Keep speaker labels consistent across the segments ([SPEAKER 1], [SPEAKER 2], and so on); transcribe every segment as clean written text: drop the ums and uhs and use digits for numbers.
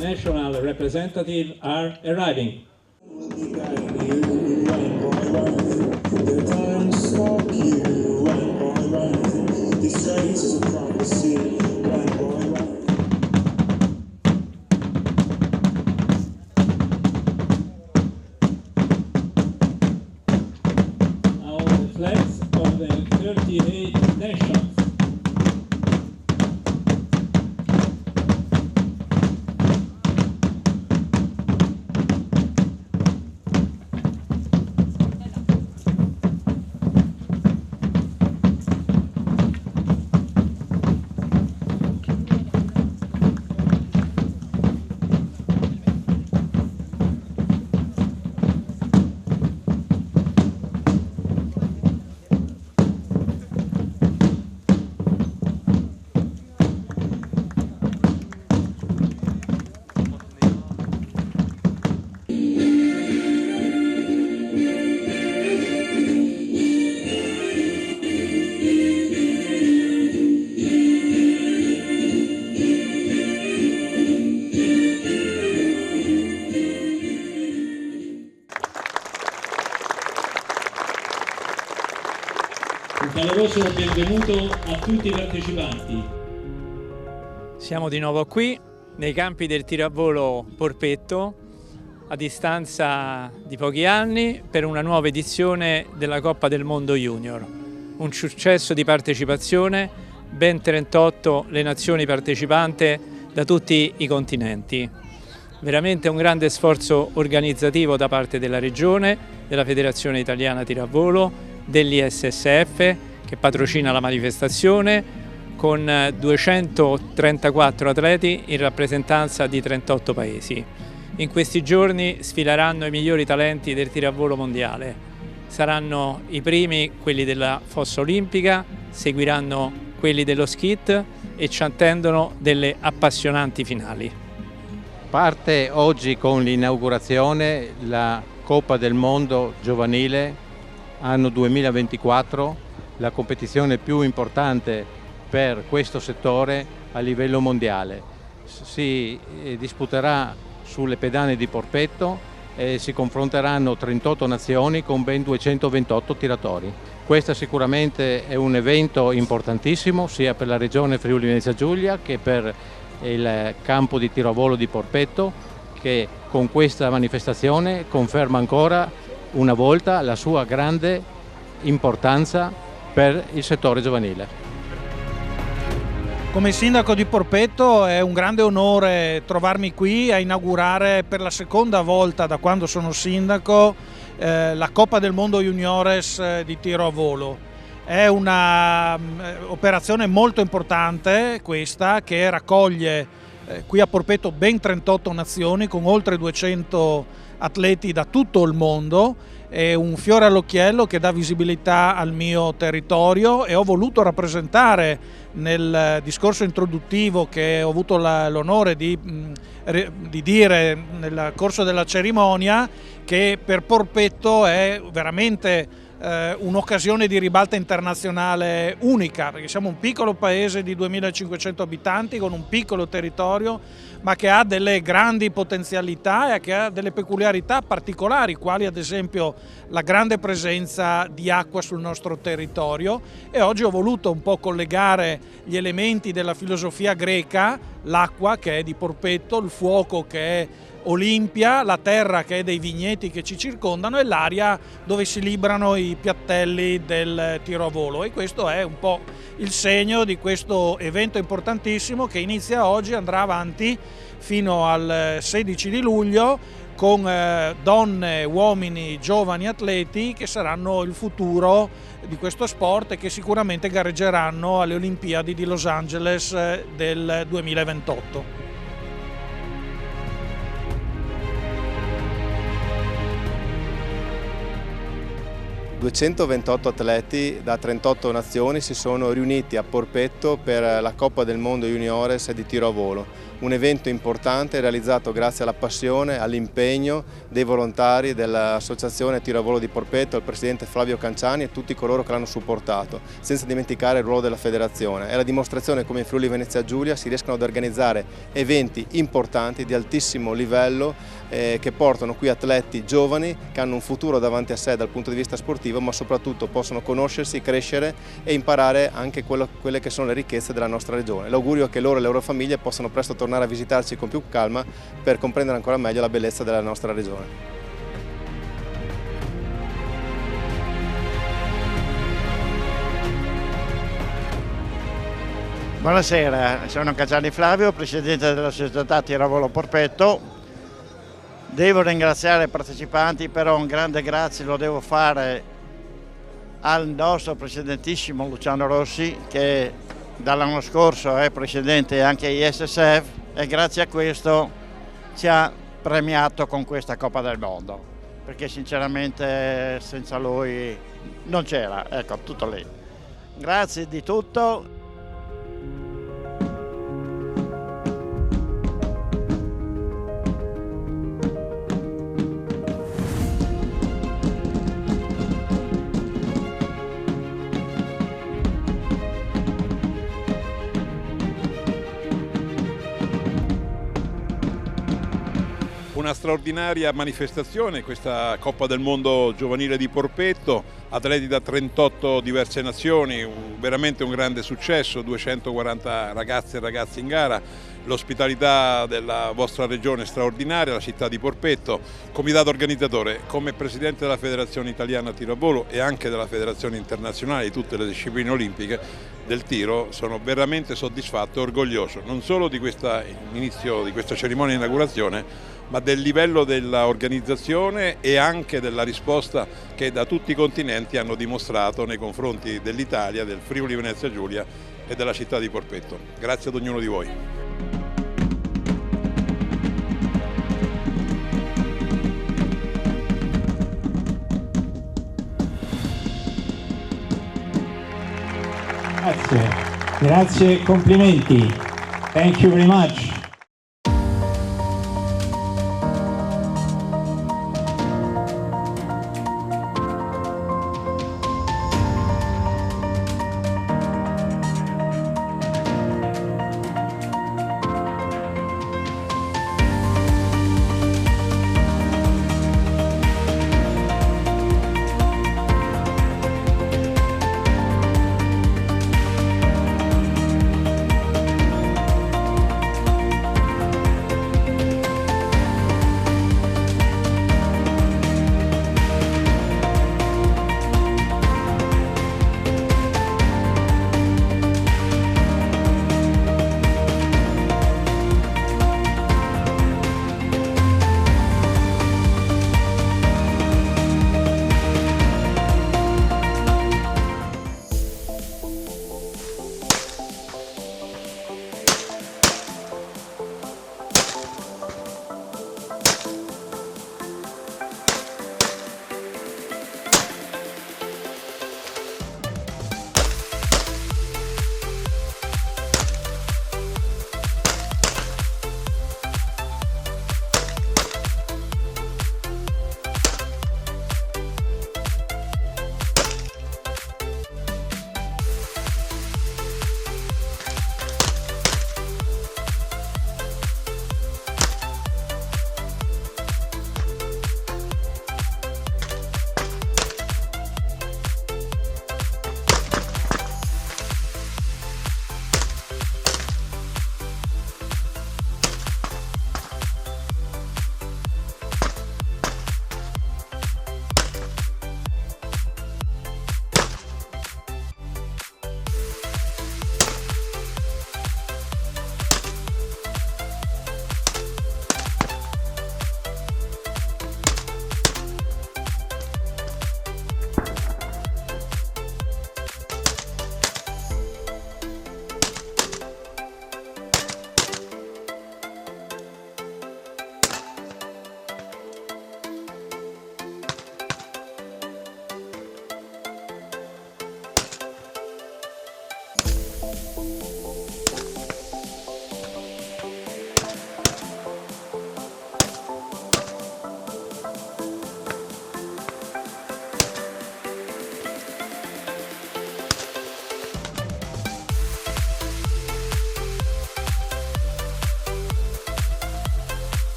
[SPEAKER 1] national representatives are arriving. Flags of the 38 nations. Un caloroso benvenuto a tutti i partecipanti.
[SPEAKER 2] Siamo di nuovo qui, nei campi del tiro a volo Porpetto, a distanza di pochi anni, per una nuova edizione della Coppa del Mondo Junior. Un successo di partecipazione, ben 38 le nazioni partecipanti da tutti i continenti. Veramente un grande sforzo organizzativo da parte della Regione, della Federazione Italiana Tiro a Volo, dell'ISSF che patrocina la manifestazione, con 234 atleti in rappresentanza di 38 paesi. In questi giorni sfileranno i migliori talenti del tiro a volo mondiale. Saranno i primi quelli della fossa olimpica, seguiranno quelli dello skit e ci attendono delle appassionanti finali.
[SPEAKER 3] Parte oggi con l'inaugurazione la Coppa del Mondo Giovanile anno 2024, la competizione più importante per questo settore a livello mondiale. Si disputerà sulle pedane di Porpetto e si confronteranno 38 nazioni con ben 228 tiratori. Questo sicuramente è un evento importantissimo sia per la regione Friuli Venezia Giulia che per il campo di tiro a volo di Porpetto, che con questa manifestazione conferma ancora una volta la sua grande importanza per il settore giovanile.
[SPEAKER 4] Come sindaco di Porpetto è un grande onore trovarmi qui a inaugurare per la seconda volta da quando sono sindaco la Coppa del Mondo Juniores di tiro a volo. È un'operazione molto importante questa, che raccoglie qui a Porpetto ben 38 nazioni con oltre 200 atleti da tutto il mondo. È un fiore all'occhiello che dà visibilità al mio territorio e ho voluto rappresentare nel discorso introduttivo che ho avuto l'onore di dire nel corso della cerimonia che per Porpetto è veramente un'occasione di ribalta internazionale unica, perché siamo un piccolo paese di 2500 abitanti con un piccolo territorio, ma che ha delle grandi potenzialità e che ha delle peculiarità particolari, quali ad esempio la grande presenza di acqua sul nostro territorio. E oggi ho voluto un po' collegare gli elementi della filosofia greca, l'acqua che è di Porpetto, il fuoco che è Olimpia, la terra che è dei vigneti che ci circondano e l'aria dove si librano i piattelli del tiro a volo, e questo è un po' il segno di questo evento importantissimo che inizia oggi e andrà avanti fino al 16 di luglio con donne, uomini, giovani atleti che saranno il futuro di questo sport e che sicuramente gareggeranno alle Olimpiadi di Los Angeles del 2028.
[SPEAKER 5] 228 atleti da 38 nazioni si sono riuniti a Porpetto per la Coppa del Mondo Juniores di tiro a volo. Un evento importante realizzato grazie alla passione, all'impegno dei volontari dell'Associazione Tiro a Volo di Porpetto, il presidente Flavio Canciani e tutti coloro che l'hanno supportato, senza dimenticare il ruolo della federazione. È la dimostrazione come in Friuli Venezia Giulia si riescano ad organizzare eventi importanti di altissimo livello che portano qui atleti giovani che hanno un futuro davanti a sé dal punto di vista sportivo, ma soprattutto possono conoscersi, crescere e imparare anche quelle che sono le ricchezze della nostra regione. L'augurio è che loro e le loro famiglie possano presto tornare a visitarci con più calma per comprendere ancora meglio la bellezza della nostra regione.
[SPEAKER 6] Buonasera, sono Canciani Flavio, presidente della società Tiro a Volo Porpetto. Devo ringraziare i partecipanti, però un grande grazie lo devo fare al nostro presidentissimo Luciano Rossi, che dall'anno scorso è presidente anche ISSF e grazie a questo ci ha premiato con questa Coppa del Mondo, perché sinceramente senza lui non c'era, ecco, tutto lì. Grazie di tutto.
[SPEAKER 7] Una straordinaria manifestazione questa Coppa del Mondo giovanile di Porpetto, atleti da 38 diverse nazioni, veramente un grande successo, 240 ragazze e ragazzi in gara, l'ospitalità della vostra regione straordinaria, la città di Porpetto, comitato organizzatore. Come presidente della Federazione Italiana Tiro a Volo e anche della Federazione Internazionale di tutte le discipline olimpiche del tiro sono veramente soddisfatto e orgoglioso non solo di l'inizio di questa cerimonia di inaugurazione, ma del livello dell'organizzazione e anche della risposta che da tutti i continenti hanno dimostrato nei confronti dell'Italia, del Friuli Venezia Giulia e della città di Porpetto. Grazie ad ognuno di voi.
[SPEAKER 8] Grazie, complimenti. Thank you very much.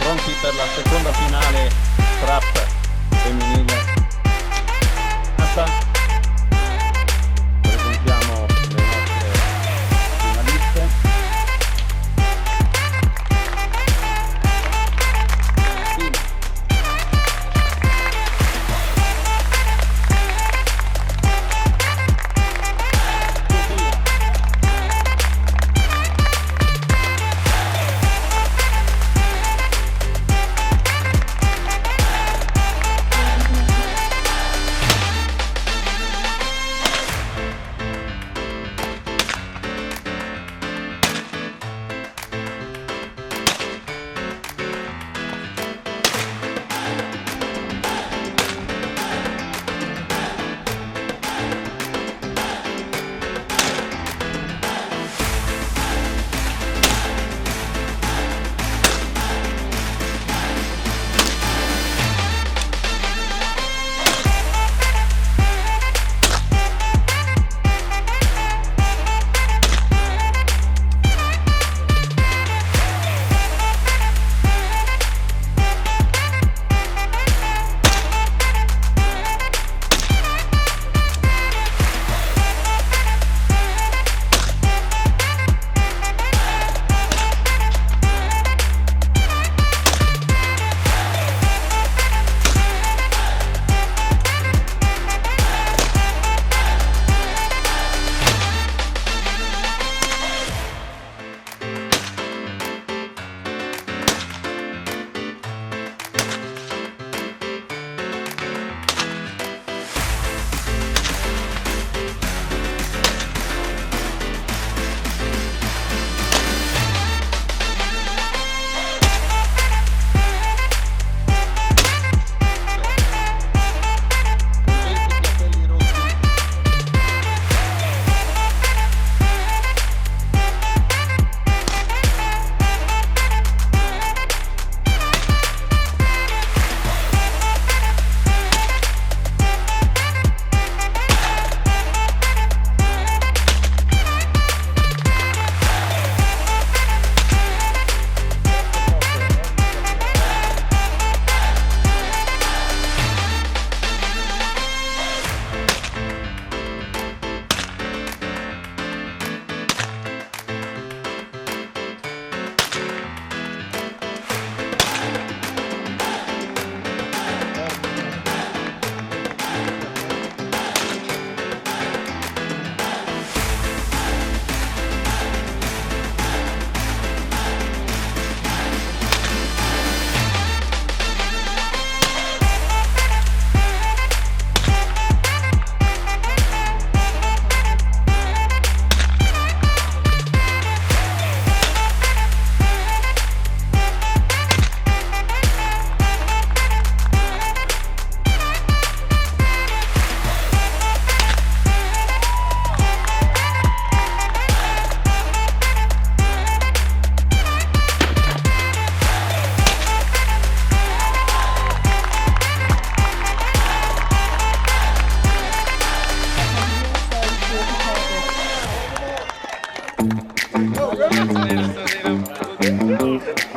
[SPEAKER 9] Pronti per la seconda finale trap femminile. Presentiamo le nostre finaliste.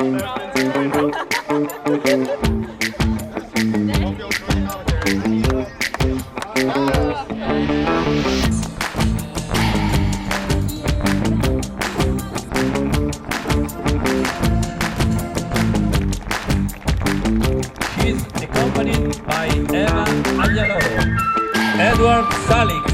[SPEAKER 2] She's accompanied by Eva Aglialoro, Edward Salix,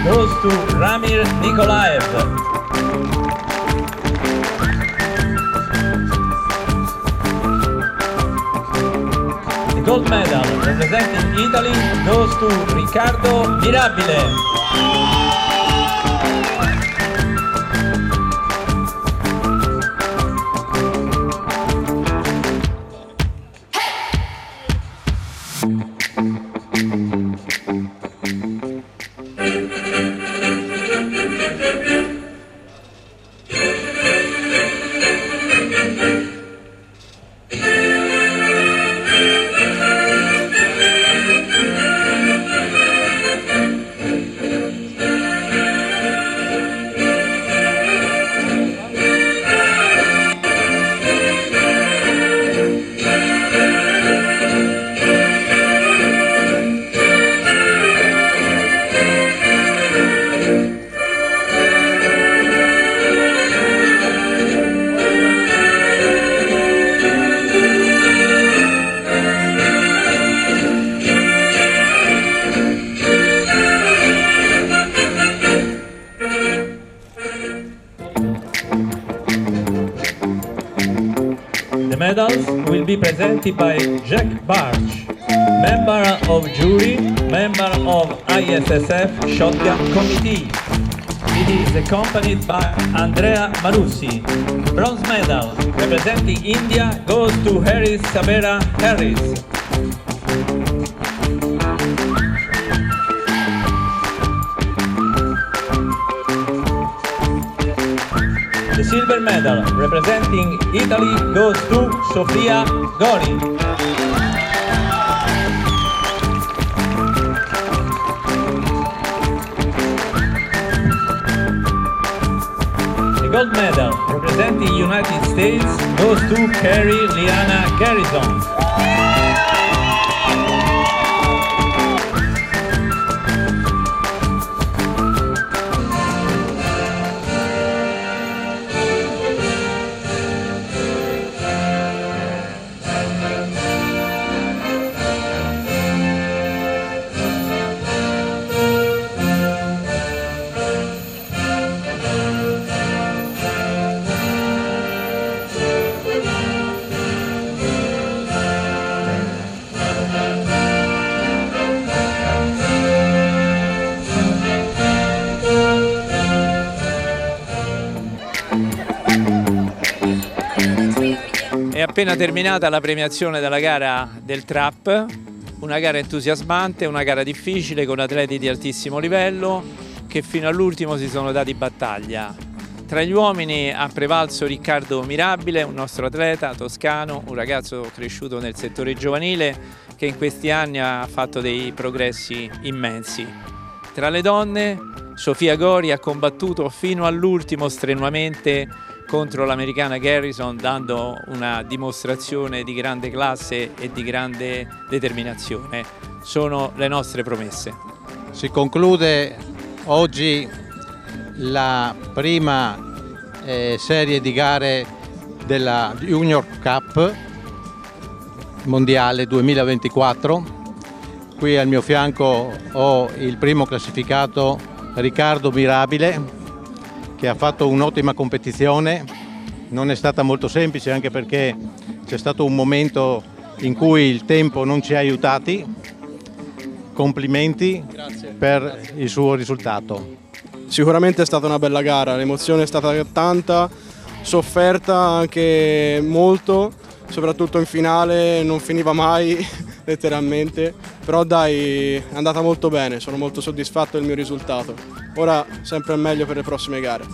[SPEAKER 2] goes to Ramir Nikolaev. The gold medal representing Italy goes to Riccardo Mirabile. The medals will be presented by Jack Barge, member of jury, member of ISSF Shotgun Committee. It is accompanied by Andrea Marussi. Bronze medal representing India goes to Harris Sabera Harris. The silver medal representing Italy goes to Sofia Gori. The gold medal representing United States goes to Carrie Liana Garrison. È appena terminata la premiazione della gara del trap, una gara entusiasmante, una gara difficile con atleti di altissimo livello che fino all'ultimo si sono dati battaglia. Tra gli uomini ha prevalso Riccardo Mirabile, un nostro atleta toscano, un ragazzo cresciuto nel settore giovanile che in questi anni ha fatto dei progressi immensi. Tra le donne Sofia Gori ha combattuto fino all'ultimo strenuamente contro l'americana Garrison, dando una dimostrazione di grande classe e di grande determinazione. Sono le nostre promesse.
[SPEAKER 3] Si conclude oggi la prima serie di gare della Junior Cup Mondiale 2024. Qui al mio fianco ho il primo classificato Riccardo Mirabile, che ha fatto un'ottima competizione. Non è stata molto semplice, anche perché c'è stato un momento in cui il tempo non ci ha aiutati. Complimenti. Grazie. Per il suo risultato.
[SPEAKER 10] Sicuramente è stata una bella gara, l'emozione è stata tanta, sofferta anche molto, soprattutto in finale non finiva mai letteralmente, però dai, è andata molto bene, sono molto soddisfatto del mio risultato. Ora sempre meglio per le prossime gare.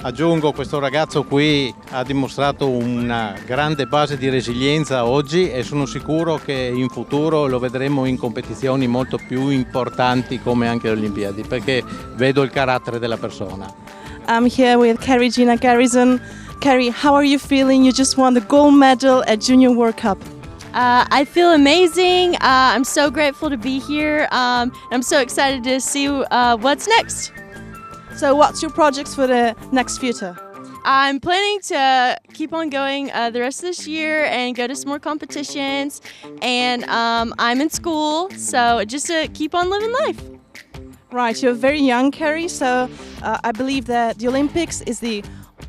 [SPEAKER 3] Aggiungo, questo ragazzo qui ha dimostrato una grande base di resilienza oggi e sono sicuro che in futuro lo vedremo in competizioni molto più importanti come anche le Olimpiadi, perché vedo il carattere della persona.
[SPEAKER 11] I'm here with Carrie Gina Garrison. Carrie, how are you feeling? You just won the gold medal at Junior World Cup.
[SPEAKER 12] I feel amazing. I'm so grateful to be here. And I'm so excited to see what's next.
[SPEAKER 11] So what's your projects for the next future?
[SPEAKER 12] I'm planning to keep on going the rest of this year and go to some more competitions. And I'm in school, so just to keep on living life.
[SPEAKER 11] Right, you're very young, Carrie, so I believe that the Olympics is the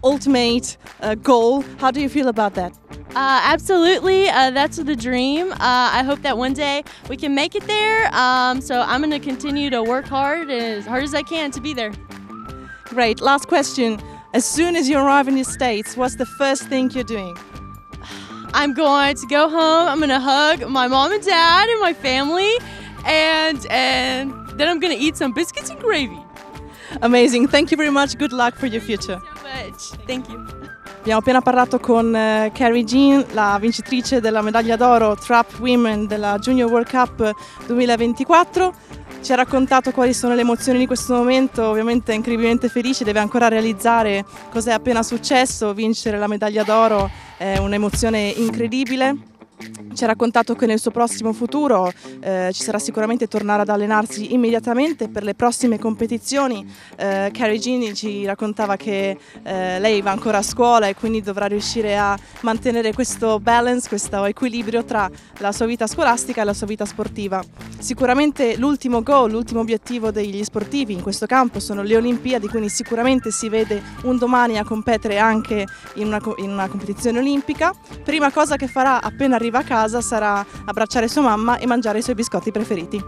[SPEAKER 11] ultimate goal. How do you feel about that?
[SPEAKER 12] Absolutely, that's the dream. I hope that one day we can make it there. So I'm going to continue to work hard as I can to be there.
[SPEAKER 11] Great. Last question. As soon as you arrive in the States, what's the first thing you're doing?
[SPEAKER 12] I'm going to go home. I'm going to hug my mom and dad and my family, and then I'm going to eat some biscuits and gravy.
[SPEAKER 11] Amazing. Thank you very much. Good luck for your future.
[SPEAKER 12] So much. Thank you.
[SPEAKER 11] Abbiamo appena parlato con Carrie Jean, la vincitrice della medaglia d'oro Trap Women della Junior World Cup 2024. Ci ha raccontato quali sono le emozioni di questo momento, ovviamente è incredibilmente felice, deve ancora realizzare cosa è appena successo, vincere la medaglia d'oro è un'emozione incredibile. Ci ha raccontato che nel suo prossimo futuro ci sarà sicuramente tornare ad allenarsi immediatamente per le prossime competizioni. Carrie Jean ci raccontava che lei va ancora a scuola e quindi dovrà riuscire a mantenere questo balance, questo equilibrio tra la sua vita scolastica e la sua vita sportiva. Sicuramente l'ultimo goal, l'ultimo obiettivo degli sportivi in questo campo sono le Olimpiadi, quindi sicuramente si vede un domani a competere anche in una competizione olimpica. Prima cosa che farà appena arriva a casa sarà abbracciare sua mamma e mangiare i suoi biscotti preferiti.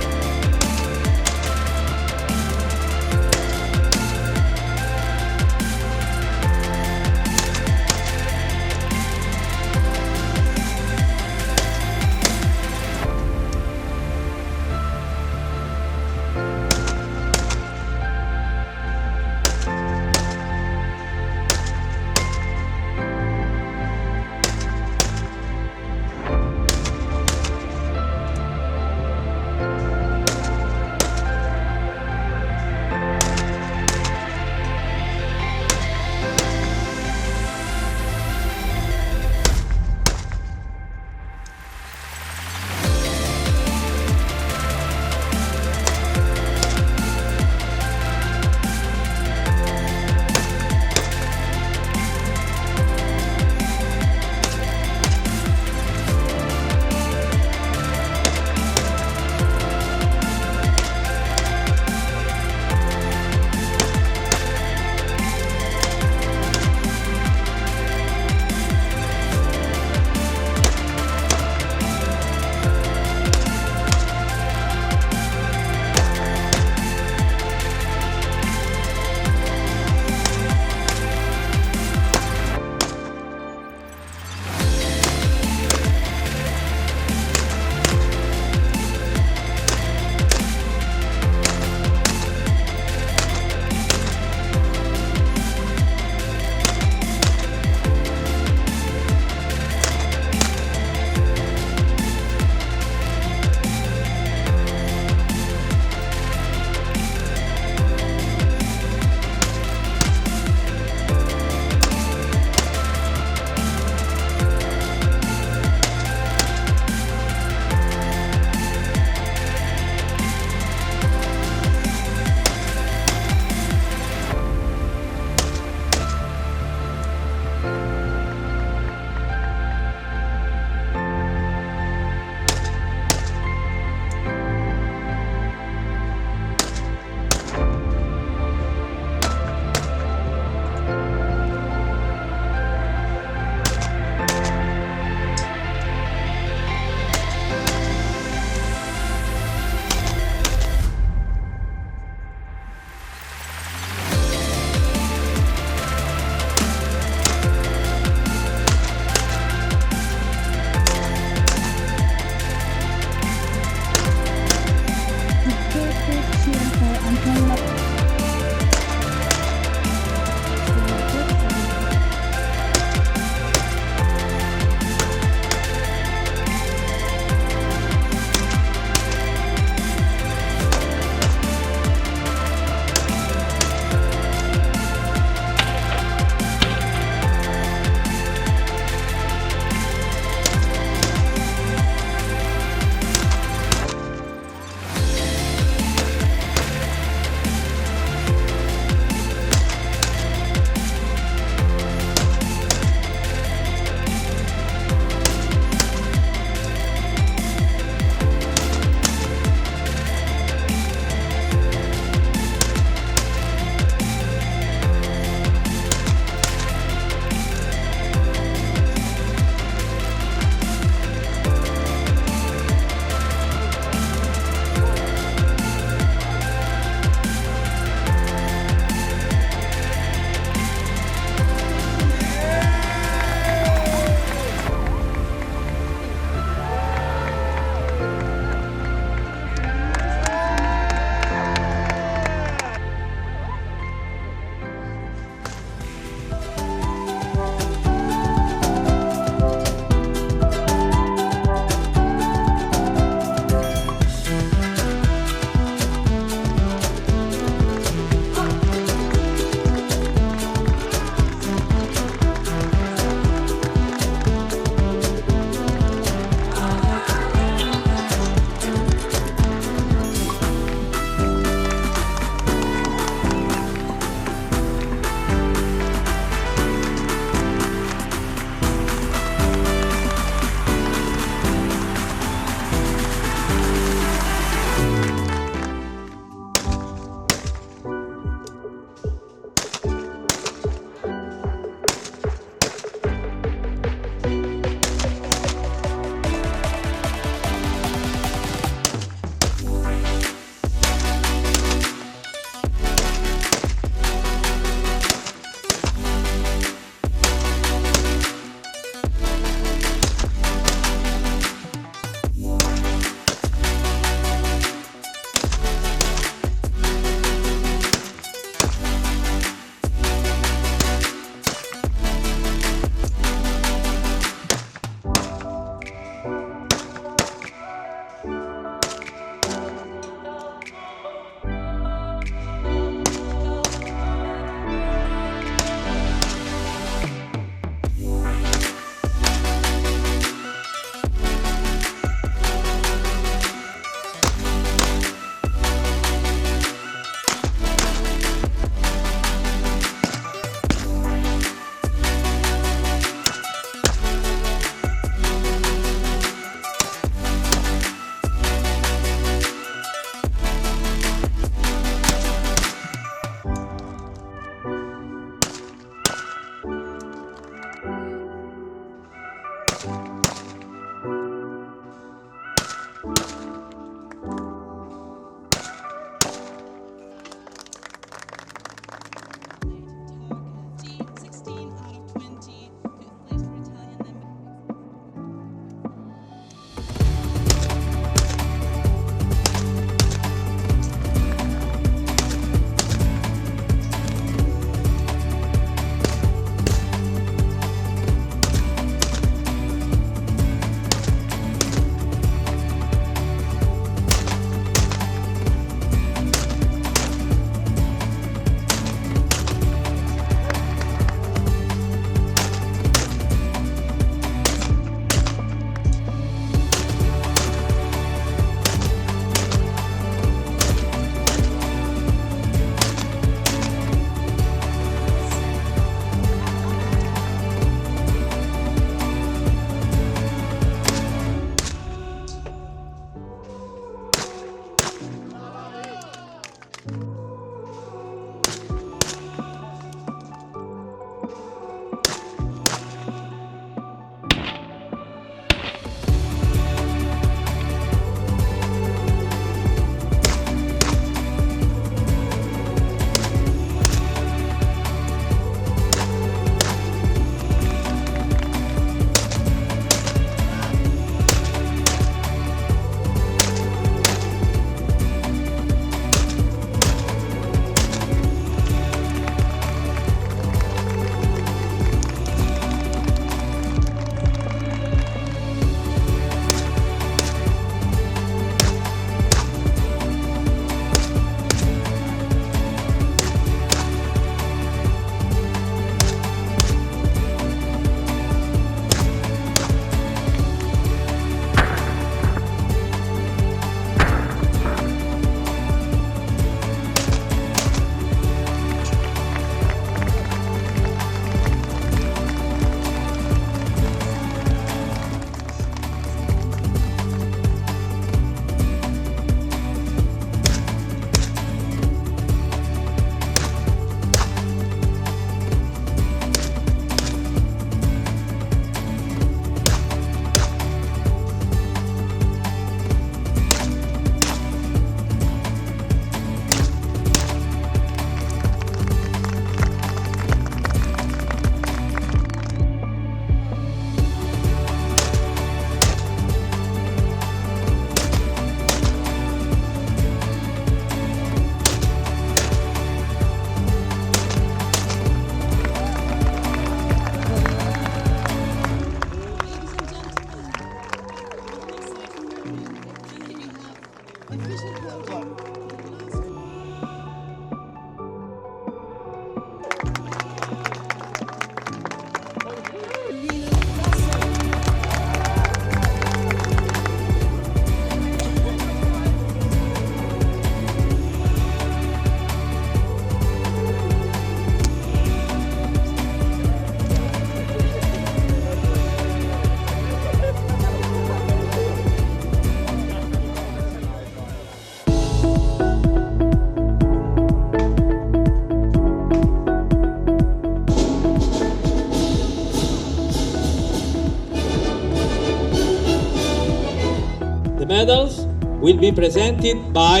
[SPEAKER 13] will be presented by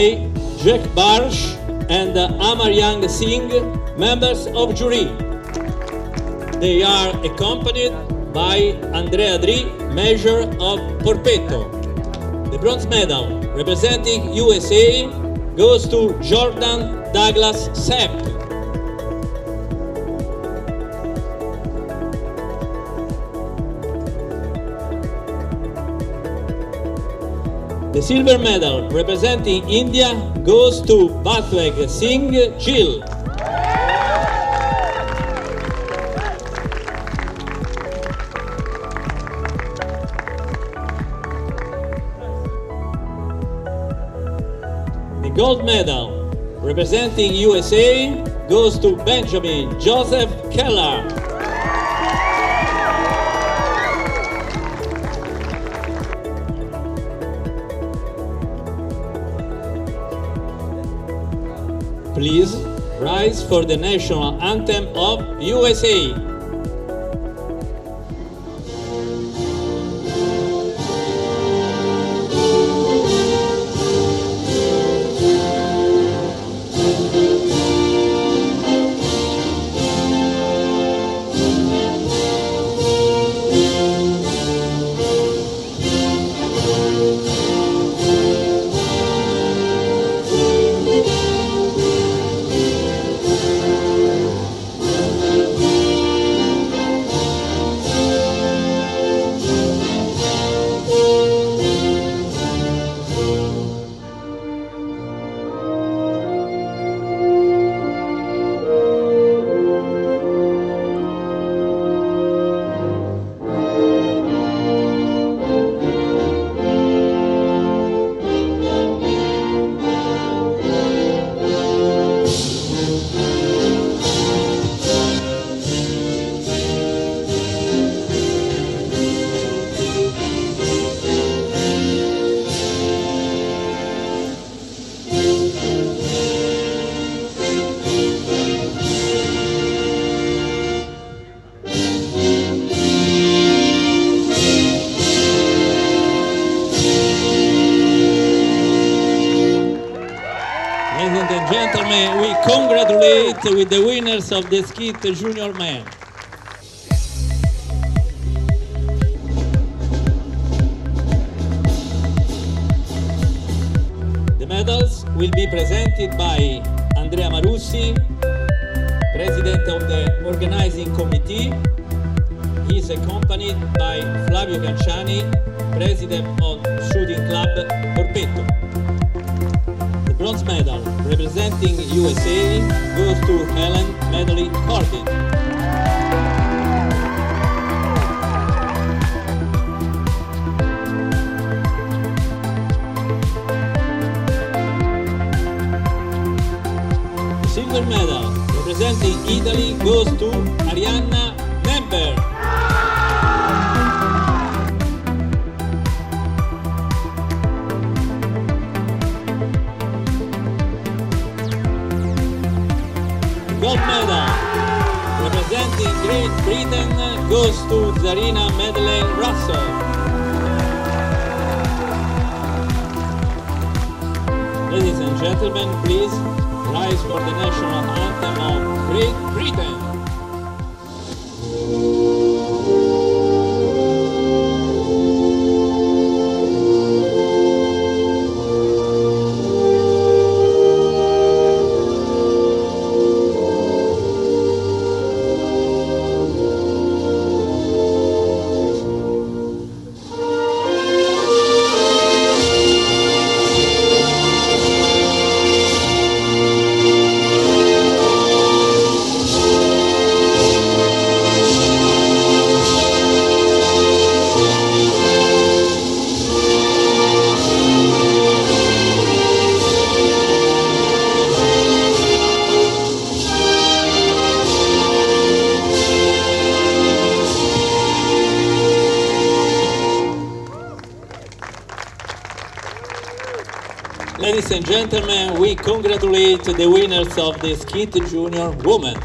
[SPEAKER 13] Jack Barsh and Amaryang Singh, members of jury. They are accompanied by Andrea Dri, Major of Porpetto. The bronze medal representing USA goes to Jordan Douglas Sepp. The silver medal representing India goes to Batweg Singh Gill. The gold medal representing USA goes to Benjamin Joseph Keller. Please rise for the national anthem of USA. Gentlemen, we congratulate with the winners of the Skeet Junior Men. The medals will be presented by Andrea Marussi, President of the Organizing Committee. He is accompanied by Flavio Canciani, President of Shooting Club Porpetto. The bronze medal representing USA goes to Helen Medley Hardin. The silver medal representing Italy goes to Arianna Nember. Gold medal representing Great Britain goes to Zarina Madeleine Russell. Ladies and gentlemen, please rise for the national anthem of Great Britain. Ladies and gentlemen, we congratulate the winners of the Skeet Junior Women.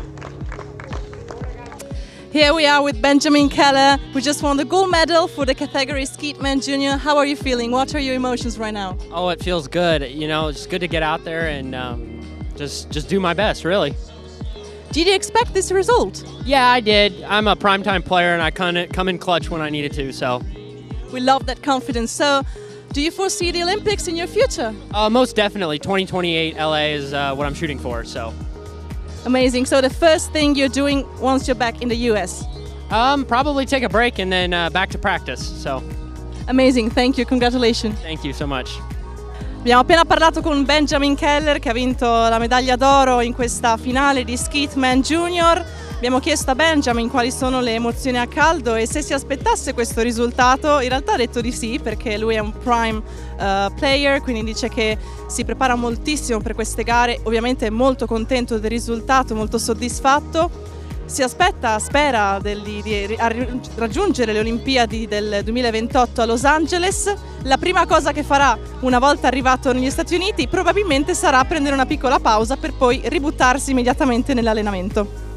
[SPEAKER 11] Here we are with Benjamin Keller, who just won the gold medal for the category Skeetman Junior. How are you feeling? What are your emotions right now?
[SPEAKER 14] Oh, it feels good. You know, it's good to get out there and just do my best, really.
[SPEAKER 11] Did you expect this result?
[SPEAKER 14] Yeah, I did. I'm a primetime player and I come in clutch when I needed to, so.
[SPEAKER 11] We love that confidence. So, do you foresee the Olympics in your future?
[SPEAKER 14] Most definitely. 2028 LA is what I'm shooting for, so.
[SPEAKER 11] Amazing. So the first thing you're doing once you're back in the US?
[SPEAKER 14] Probably take a break and then back to practice, so.
[SPEAKER 11] Amazing, thank you, congratulations.
[SPEAKER 14] Thank you so much.
[SPEAKER 11] Abbiamo appena parlato con Benjamin Keller che ha vinto la medaglia d'oro in questa finale di Skeetman Junior. Abbiamo chiesto a Benjamin quali sono le emozioni a caldo e se si aspettasse questo risultato. In realtà ha detto di sì, perché lui è un prime player, quindi dice che si prepara moltissimo per queste gare, ovviamente è molto contento del risultato, molto soddisfatto. Si aspetta, spera di raggiungere le Olimpiadi del 2028 a Los Angeles. La prima cosa che farà una volta arrivato negli Stati Uniti probabilmente sarà prendere una piccola pausa per poi ributtarsi immediatamente nell'allenamento.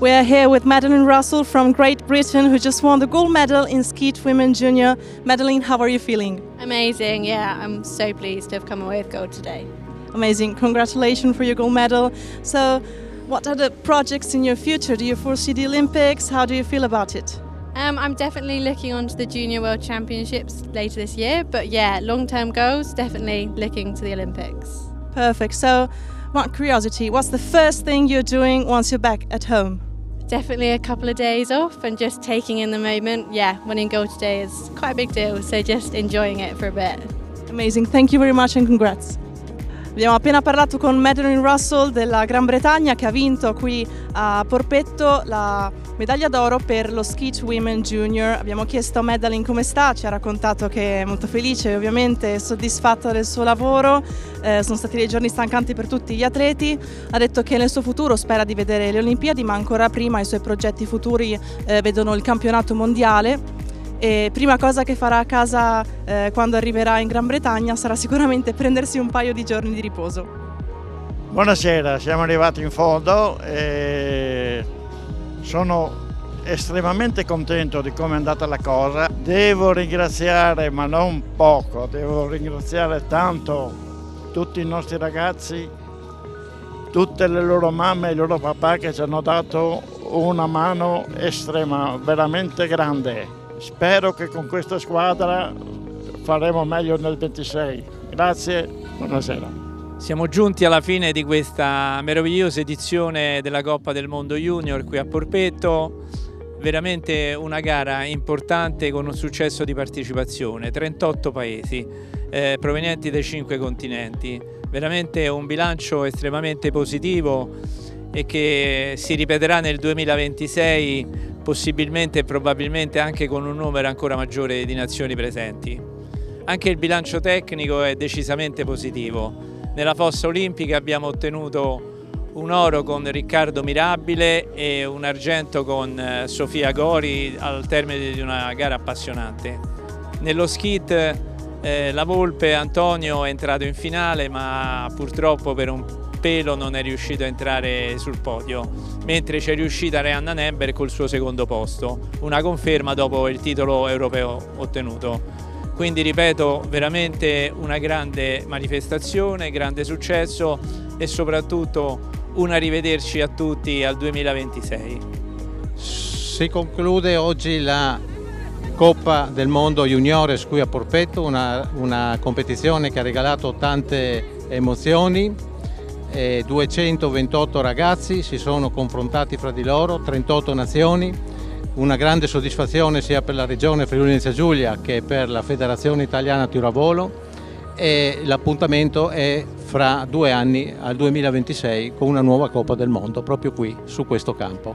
[SPEAKER 11] We are here with Madeline Russell from Great Britain, who just won the gold medal in Skeet Women Junior. Madeline, how are you feeling?
[SPEAKER 15] Amazing, yeah, I'm so pleased to have come away with gold today.
[SPEAKER 11] Amazing, congratulations for your gold medal. So, what are the projects in your future? Do you foresee the Olympics? How do you feel about it?
[SPEAKER 15] I'm definitely looking on to the Junior World Championships later this year, but yeah, long-term goals, definitely looking to the Olympics.
[SPEAKER 11] Perfect. So, one curiosity, what's the first thing you're doing once you're back at home?
[SPEAKER 15] Definitely a couple of days off and just taking in the moment. Yeah, winning gold today is quite a big deal, so just enjoying it for a bit.
[SPEAKER 11] Amazing, thank you very much and congrats. Abbiamo appena parlato con Madeline Russell della Gran Bretagna che ha vinto qui a Porpetto la medaglia d'oro per lo Skeet Women Junior. Abbiamo chiesto a Madeline come sta, ci ha raccontato che è molto felice, ovviamente soddisfatta del suo lavoro. Sono stati dei giorni stancanti per tutti gli atleti. Ha detto che nel suo futuro spera di vedere le Olimpiadi, ma ancora prima i suoi progetti futuri vedono il campionato mondiale. E prima cosa che farà a casa quando arriverà in Gran Bretagna sarà sicuramente prendersi un paio di giorni di riposo.
[SPEAKER 6] Buonasera, siamo arrivati in fondo e sono estremamente contento di come è andata la cosa. Devo ringraziare, ma non poco, devo ringraziare tanto tutti i nostri ragazzi, tutte le loro mamme e i loro papà che ci hanno dato una mano estrema, veramente grande. Spero che con questa squadra faremo meglio nel 26. Grazie, buonasera.
[SPEAKER 2] Siamo giunti alla fine di questa meravigliosa edizione della Coppa del Mondo Junior qui a Porpetto. Veramente una gara importante con un successo di partecipazione, 38 paesi provenienti dai 5 continenti. Veramente un bilancio estremamente positivo e che si ripeterà nel 2026 possibilmente e probabilmente anche con un numero ancora maggiore di nazioni presenti. Anche il bilancio tecnico è decisamente positivo. Nella fossa olimpica abbiamo ottenuto un oro con Riccardo Mirabile e un argento con Sofia Gori al termine di una gara appassionante. Nello skeet la Volpe Antonio è entrato in finale, ma purtroppo per un pelo non è riuscito a entrare sul podio, mentre ci è riuscita Reanna Nember col suo secondo posto, una conferma dopo il titolo europeo ottenuto. Quindi ripeto, veramente una grande manifestazione, grande successo e soprattutto un arrivederci a tutti al 2026.
[SPEAKER 3] Si conclude oggi la Coppa del Mondo Juniores qui a Porpetto, una competizione che ha regalato tante emozioni. 228 ragazzi si sono confrontati fra di loro, 38 nazioni, una grande soddisfazione sia per la regione Friuli Venezia Giulia che per la Federazione Italiana Tiro a Volo, e l'appuntamento è fra 2 anni al 2026 con una nuova Coppa del Mondo proprio qui su questo campo.